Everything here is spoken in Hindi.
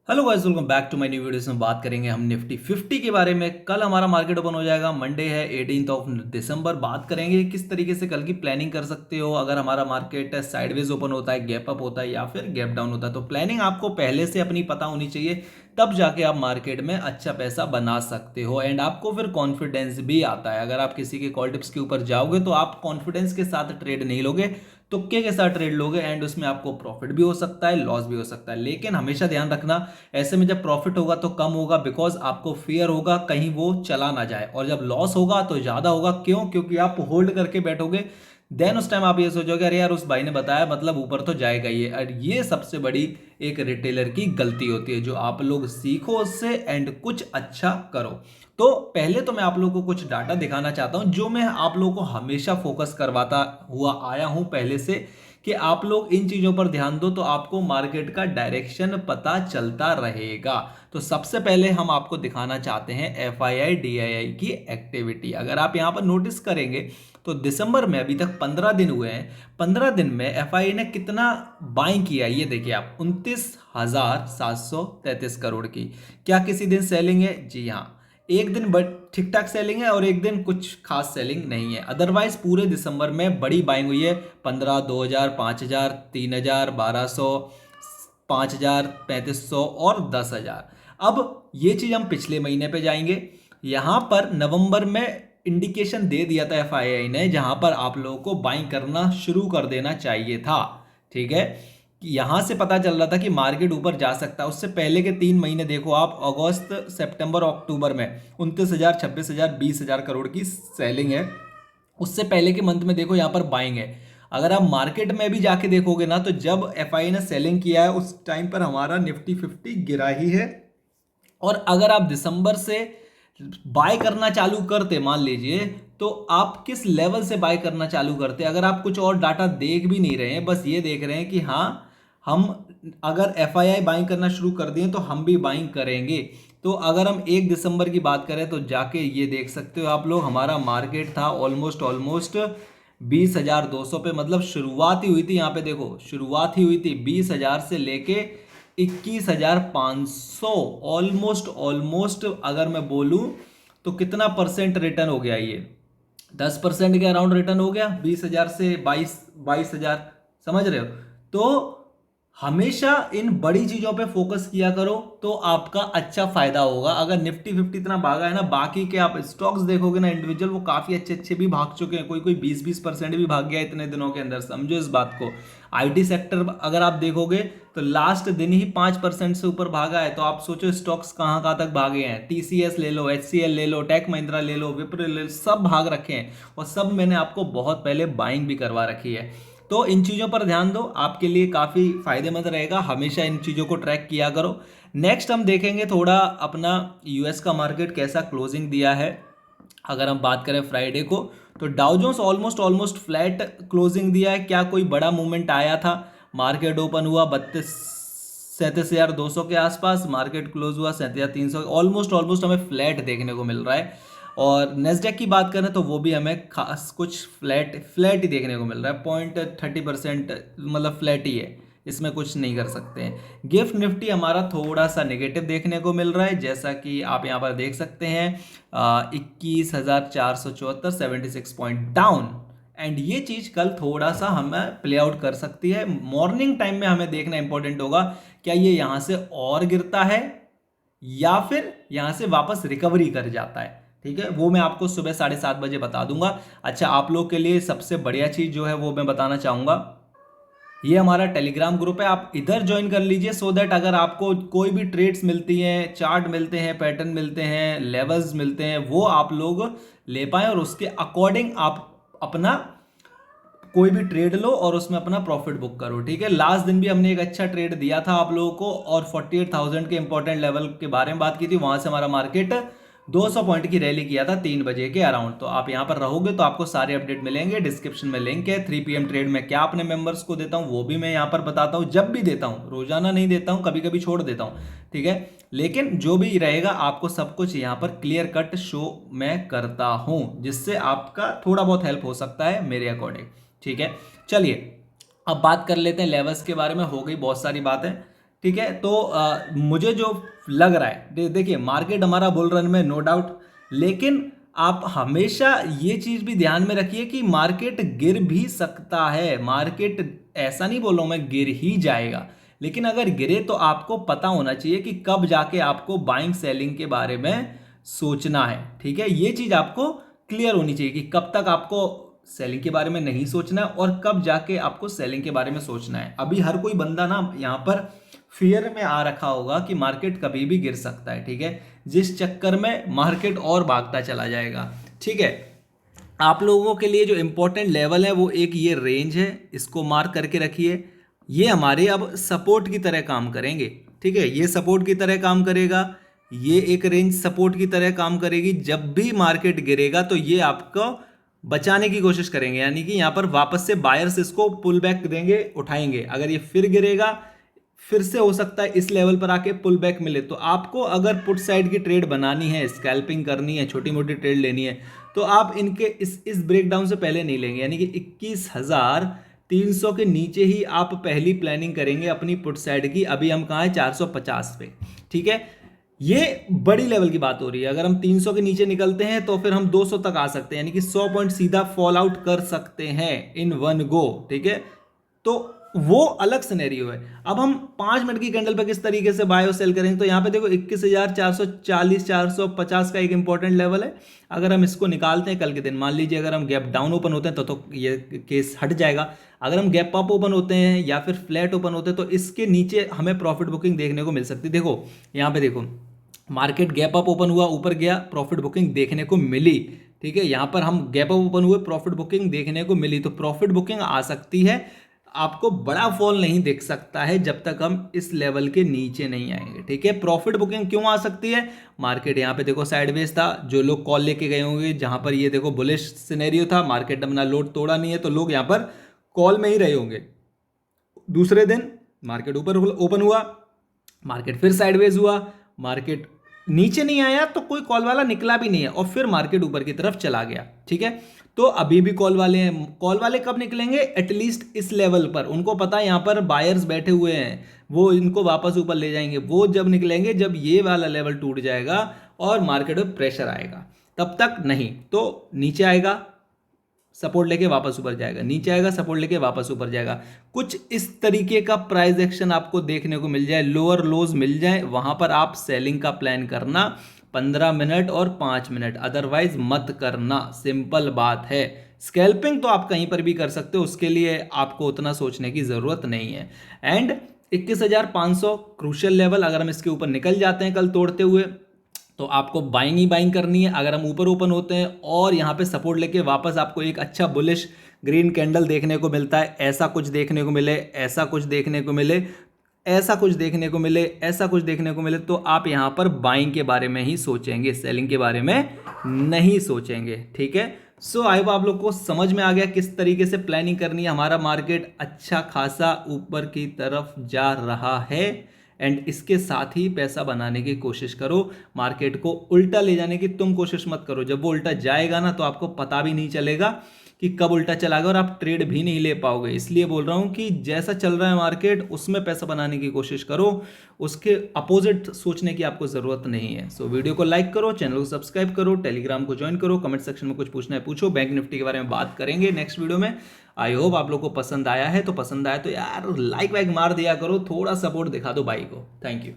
Hello guys, welcome back to my new video. में बात करेंगे हम निफ्टी 50 के बारे में। कल हमारा मार्केट ओपन हो जाएगा, मंडे है 18 ऑफ दिसंबर। बात करेंगे किस तरीके से कल की प्लानिंग कर सकते हो अगर हमारा मार्केट साइडवेज ओपन होता है, गैप अप होता है या फिर गैप डाउन होता है। तो प्लानिंग आपको पहले से अपनी पता होनी चाहिए, तब जाके आप मार्केट में अच्छा पैसा बना सकते हो एंड आपको फिर कॉन्फिडेंस भी आता है। अगर आप किसी के कॉल टिप्स के ऊपर जाओगे तो आप कॉन्फिडेंस के साथ ट्रेड नहीं लोगे, तुक्के के साथ ट्रेड लोगे एंड उसमें आपको प्रॉफिट भी हो सकता है, लॉस भी हो सकता है। लेकिन हमेशा ध्यान रखना, ऐसे में जब प्रॉफिट होगा तो कम होगा, बिकॉज आपको फियर होगा कहीं वो चला ना जाए, और जब लॉस होगा तो ज्यादा होगा। क्यों? क्योंकि आप होल्ड करके बैठोगे। देन उस टाइम आप ये सोचोगे अरे यार उस भाई ने बताया, मतलब ऊपर तो जाएगा ही। और ये सबसे बड़ी एक रिटेलर की गलती होती है, जो आप लोग सीखो उससे एंड कुछ अच्छा करो। तो पहले तो मैं आप लोगों को कुछ डाटा दिखाना चाहता हूं, जो मैं आप लोगों को हमेशा फोकस करवाता हुआ आया हूं पहले से, कि आप लोग इन चीजों पर ध्यान दो तो आपको मार्केट का डायरेक्शन पता चलता रहेगा। तो सबसे पहले हम आपको दिखाना चाहते हैं एफआईआई डीआईआई की एक्टिविटी। अगर आप यहां पर नोटिस करेंगे तो दिसंबर में अभी तक 15 दिन हुए हैं। 15 दिन में एफआईआई ने कितना बाइंग किया, ये देखिए आप, 29,733 करोड़ की। क्या किसी दिन सेलिंग है? जी हाँ, एक दिन बट ठीक ठाक सेलिंग है और एक दिन कुछ खास सेलिंग नहीं है। अदरवाइज पूरे दिसंबर में बड़ी बाइंग हुई है। 15, 2000, 5000, 3000, 1200, 5000, 3500 और 10,000। अब ये चीज हम पिछले महीने पे जाएंगे। यहां पर नवंबर में इंडिकेशन दे दिया था एफआईआई ने, जहां पर आप लोगों को बाइंग करना शुरू कर देना चाहिए था। ठीक है, कि यहां से पता चल रहा था कि मार्केट ऊपर जा सकता है। उससे पहले के 3 महीने देखो आप, अगस्त, सितंबर, अक्टूबर में 29,000, 26,000, 20,000 करोड़ की सेलिंग है। उससे पहले के मंथ में देखो यहाँ पर बाइंग है। अगर आप मार्केट में भी जाके देखोगे ना, तो जब एफआई ने सेलिंग किया है उस टाइम पर हमारा निफ्टी 50 गिरा ही है। और अगर आप दिसंबर से बाय करना चालू करते, मान लीजिए, तो आप किस लेवल से बाय करना चालू करते? अगर आप कुछ और डाटा देख भी नहीं रहे हैं, बस ये देख रहे हैं कि हाँ हम अगर एफ आई आई बाइंग करना शुरू कर दिए तो हम भी बाइंग करेंगे। तो अगर हम 1 दिसंबर की बात करें तो जाके ये देख सकते हो आप लोग, हमारा मार्केट था ऑलमोस्ट ऑलमोस्ट 20,200 पे। मतलब शुरुआत ही हुई थी, यहाँ पे देखो शुरुआत ही हुई थी 20,000 से लेके 21,500। ऑलमोस्ट ऑलमोस्ट अगर मैं बोलूं तो कितना परसेंट रिटर्न हो गया ये? 10% के अराउंड रिटर्न हो गया, 20,000 से 22,000। समझ रहे हो? तो हमेशा इन बड़ी चीजों पे फोकस किया करो तो आपका अच्छा फायदा होगा। अगर निफ्टी 50 इतना भागा है ना, बाकी के आप स्टॉक्स देखोगे ना इंडिविजुअल, वो काफी अच्छे अच्छे भी भाग चुके हैं। कोई कोई 20-20% भी भाग गया इतने दिनों के अंदर। समझो इस बात को। आईटी सेक्टर अगर आप देखोगे तो लास्ट दिन ही 5% से ऊपर भागा है। तो आप सोचो स्टॉक्स कहाँ कहाँ तक भागे हैं। टीसीएस ले लो, एचसीएल ले लो, टेक महिंद्रा ले लो, विप्रो ले लो, सब भाग रखे हैं। और सब मैंने आपको बहुत पहले बाइंग भी करवा रखी है। तो इन चीज़ों पर ध्यान दो, आपके लिए काफ़ी फायदेमंद रहेगा। हमेशा इन चीज़ों को ट्रैक किया करो। नेक्स्ट हम देखेंगे थोड़ा अपना यूएस का मार्केट कैसा क्लोजिंग दिया है। अगर हम बात करें फ्राइडे को, तो Dow Jones almost almost flat closing दिया है। क्या कोई बड़ा मूवमेंट आया था? मार्केट ओपन हुआ 37,200 के आसपास, मार्केट क्लोज हुआ 37,300। ऑलमोस्ट ऑलमोस्ट हमें फ्लैट देखने को मिल रहा है। और नेस्डेक की बात करें तो वो भी हमें खास कुछ फ्लैट फ्लैट ही देखने को मिल रहा है। 0.30%, मतलब फ्लैट ही है, इसमें कुछ नहीं कर सकते हैं। गिफ्ट निफ्टी हमारा थोड़ा सा नेगेटिव देखने को मिल रहा है, जैसा कि आप यहाँ पर देख सकते हैं। 21,474, 76 पॉइंट डाउन। एंड ये चीज कल थोड़ा सा हमें प्ले आउट कर सकती है। मॉर्निंग टाइम में हमें देखना इंपॉर्टेंट होगा, क्या ये यहां से और गिरता है या फिर यहां से वापस रिकवरी कर जाता है। ठीक है, वो मैं आपको सुबह 7:30 बजे बता दूंगा। अच्छा, आप लोग के लिए सबसे बढ़िया चीज जो है वो मैं बताना चाहूंगा, ये हमारा टेलीग्राम ग्रुप है, आप इधर ज्वाइन कर लीजिए। सो दैट अगर आपको कोई भी ट्रेड्स मिलती हैं, चार्ट मिलते हैं, पैटर्न मिलते हैं, लेवल्स मिलते हैं, वो आप लोग ले पाए और उसके अकॉर्डिंग आप अपना कोई भी ट्रेड लो और उसमें अपना प्रॉफिट बुक करो। ठीक है, लास्ट दिन भी हमने एक अच्छा ट्रेड दिया था आप लोगों को और 48,000 के इंपॉर्टेंट लेवल के बारे में बात की थी। वहां से हमारा मार्केट 200 पॉइंट की रैली किया था 3 बजे के अराउंड। तो आप यहां पर रहोगे तो आपको सारे अपडेट मिलेंगे। डिस्क्रिप्शन में लिंक है। 3 PM ट्रेड में क्या अपने मेंबर्स को देता हूं वो भी मैं यहां पर बताता हूं, जब भी देता हूं। रोजाना नहीं देता हूं, कभी कभी छोड़ देता हूं। ठीक है, लेकिन जो भी रहेगा आपको सब कुछ यहां पर क्लियर कट शो मैं करता हूं, जिससे आपका थोड़ा बहुत हेल्प हो सकता है मेरे अकॉर्डिंग। ठीक है, चलिए अब बात कर लेते हैं लेवल्स के बारे में। हो गई बहुत सारी बातें। ठीक है। तो मुझे जो लग रहा है, देखिए मार्केट हमारा बुल रन में नो डाउट, लेकिन आप हमेशा ये चीज भी ध्यान में रखिए कि मार्केट गिर भी सकता है। मार्केट, ऐसा नहीं बोल रहा हूं मैं गिर ही जाएगा, लेकिन अगर गिरे तो आपको पता होना चाहिए कि कब जाके आपको बाइंग सेलिंग के बारे में सोचना है। ठीक है, ये चीज आपको क्लियर होनी चाहिए कि कब तक आपको सेलिंग के बारे में नहीं सोचना है और कब जाके आपको सेलिंग के बारे में सोचना है। अभी हर कोई बंदा ना यहाँ पर फियर में आ रखा होगा कि मार्केट कभी भी गिर सकता है। ठीक है, जिस चक्कर में मार्केट और भागता चला जाएगा। ठीक है, आप लोगों के लिए जो इंपॉर्टेंट लेवल है वो एक ये रेंज है, इसको मार्क करके रखिए। ये हमारे अब सपोर्ट की तरह काम करेंगे। ठीक है, ये सपोर्ट की तरह काम करेगा, ये एक रेंज सपोर्ट की तरह काम करेगी। जब भी मार्केट गिरेगा तो ये आपको बचाने की कोशिश करेंगे, यानी कि यहाँ पर वापस से बायर्स इसको पुल बैक देंगे, उठाएंगे। अगर ये फिर गिरेगा, फिर से हो सकता है इस लेवल पर आके पुल बैक मिले। तो आपको अगर पुट साइड की ट्रेड बनानी है, स्कैल्पिंग करनी है, छोटी मोटी ट्रेड लेनी है, तो आप इनके इस ब्रेकडाउन से पहले नहीं लेंगे, यानी कि 21,300 के नीचे ही आप पहली प्लानिंग करेंगे अपनी पुट साइड की। अभी हम कहाँ है, 450 पे। ठीक है, ये बड़ी लेवल की बात हो रही है। अगर हम 300 के नीचे निकलते हैं तो फिर हम 200 तक आ सकते हैं, यानी कि 100 पॉइंट सीधा फॉल आउट कर सकते हैं इन वन गो। ठीक है, तो वो अलग सिनेरियो है। अब हम 5 मिनट की कैंडल पे किस तरीके से बाय और सेल करेंगे, तो यहाँ पे देखो 21,440 450 का एक इंपॉर्टेंट लेवल है। अगर हम इसको निकालते हैं कल के दिन, मान लीजिए अगर हम गैप डाउन ओपन होते हैं तो ये केस हट जाएगा। अगर हम गैप अप ओपन होते हैं या फिर फ्लैट ओपन होते हैं तो इसके नीचे हमें प्रॉफिट बुकिंग देखने को मिल सकती है। देखो यहाँ पे देखो, मार्केट गैप अप ओपन हुआ, ऊपर गया, प्रॉफिट बुकिंग देखने को मिली। ठीक है, यहां पर हम गैप अप ओपन हुए, प्रॉफिट बुकिंग देखने को मिली, तो प्रॉफिट बुकिंग आ सकती है। आपको बड़ा फॉल नहीं दिख सकता है जब तक हम इस लेवल के नीचे नहीं आएंगे। ठीक है, प्रॉफिट बुकिंग क्यों आ सकती है, मार्केट यहाँ पे देखो साइडवेज था, जो लोग कॉल लेके गए होंगे, जहां पर ये देखो बुलिश सिनेरियो था, मार्केट ने अपना लोड तोड़ा नहीं है, तो लोग यहाँ पर कॉल में ही रहे होंगे। दूसरे दिन मार्केट ऊपर ओपन हुआ, मार्केट फिर साइडवेज हुआ, मार्केट नीचे नहीं आया तो कोई कॉल वाला निकला भी नहीं है, और फिर मार्केट ऊपर की तरफ चला गया। ठीक है, तो अभी भी कॉल वाले हैं। कॉल वाले कब निकलेंगे, एटलीस्ट इस लेवल पर, उनको पता है यहाँ पर बायर्स बैठे हुए हैं, वो इनको वापस ऊपर ले जाएंगे। वो जब निकलेंगे जब ये वाला लेवल टूट जाएगा और मार्केट में प्रेशर आएगा, तब तक नहीं। तो नीचे आएगा, सपोर्ट लेके वापस ऊपर जाएगा, नीचे आएगा, सपोर्ट लेके वापस ऊपर जाएगा। कुछ इस तरीके का प्राइस एक्शन आपको देखने को मिल जाए, लोअर लोज मिल जाए, वहां पर आप सेलिंग का प्लान करना 15 मिनट और 5 मिनट, अदरवाइज मत करना। सिंपल बात है। स्कैल्पिंग तो आप कहीं पर भी कर सकते हो, उसके लिए आपको उतना सोचने की जरूरत नहीं है। एंड 21,500 क्रूशियल लेवल, अगर हम इसके ऊपर निकल जाते हैं कल तोड़ते हुए, तो आपको बाइंग ही बाइंग करनी है। अगर हम ऊपर ओपन होते हैं और यहाँ पे सपोर्ट लेके वापस आपको एक अच्छा बुलिश ग्रीन कैंडल देखने को मिलता है, ऐसा कुछ देखने को मिले, ऐसा कुछ देखने को मिले, ऐसा कुछ देखने को मिले, ऐसा कुछ देखने को मिले, तो आप यहाँ पर बाइंग के बारे में ही सोचेंगे, सेलिंग के बारे में नहीं सोचेंगे। ठीक है, सो आई होप आप लोग को समझ में आ गया किस तरीके से प्लानिंग करनी है। हमारा मार्केट अच्छा खासा ऊपर की तरफ जा रहा है, एंड इसके साथ ही पैसा बनाने की कोशिश करो। मार्केट को उल्टा ले जाने की तुम कोशिश मत करो। जब वो उल्टा जाएगा ना तो आपको पता भी नहीं चलेगा कि कब उल्टा चला गया, और आप ट्रेड भी नहीं ले पाओगे। इसलिए बोल रहा हूं कि जैसा चल रहा है मार्केट उसमें पैसा बनाने की कोशिश करो, उसके अपोजिट सोचने की आपको जरूरत नहीं है। सो वीडियो को लाइक करो, चैनल को सब्सक्राइब करो, टेलीग्राम को ज्वाइन करो, कमेंट सेक्शन में कुछ पूछना है पूछो। बैंक निफ्टी के बारे में बात करेंगे नेक्स्ट वीडियो में। आई होप आप लोग को पसंद आया है, तो पसंद आया तो यार लाइक वाइक मार दिया करो, थोड़ा सपोर्ट दिखा दो भाई को। Thank you.